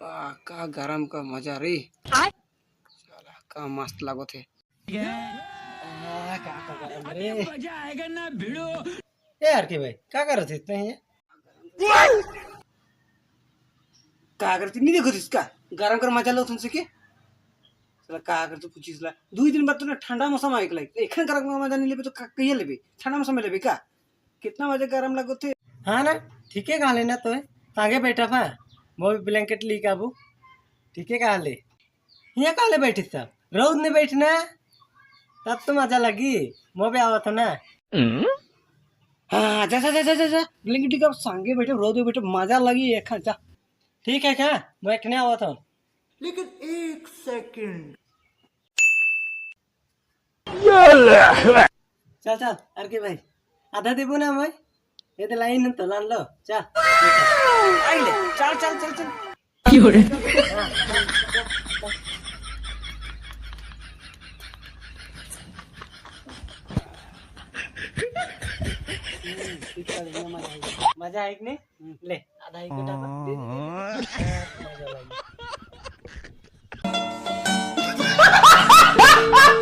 का गरम का मजा रे साला का मस्त लागो थे का गरम रे मजा आएगा ना भिड़ो यार के भाई क्या कर रहे थे ये का करती नहीं देखो इसका गरम कर मजा लो तुमसे के साला का करते पूछिस ला 2 दिन बाद तो ठंडा मौसम आइक लाइक एखन गरम का मजा नहीं लेबे तो कहिए लेबे ठंडा मौसम में लेबे का कितना मजा गरम लागो थे हाँ ना ठीक है कहा लेना तो है आगे बैठा था वो भी ब्लैंकेट ली काबू ठीक है कहा ले यहाँ कहा ले बैठी सब रोज नहीं बैठना तब तो मजा लगी वो भी आवा था ना हाँ जा जा जा जा जा ब्लैंकेट का संगे बैठे रोज बैठे मजा लगी एखन जा ठीक है क्या मैं एक आवा था लेकिन 1 सेकंड चल चल अर के भाई आधा देबो ना मैं ये तो लाइन तो लान लो चल आइले चल चल चल चल मजा आएगी नहीं ले आधा एक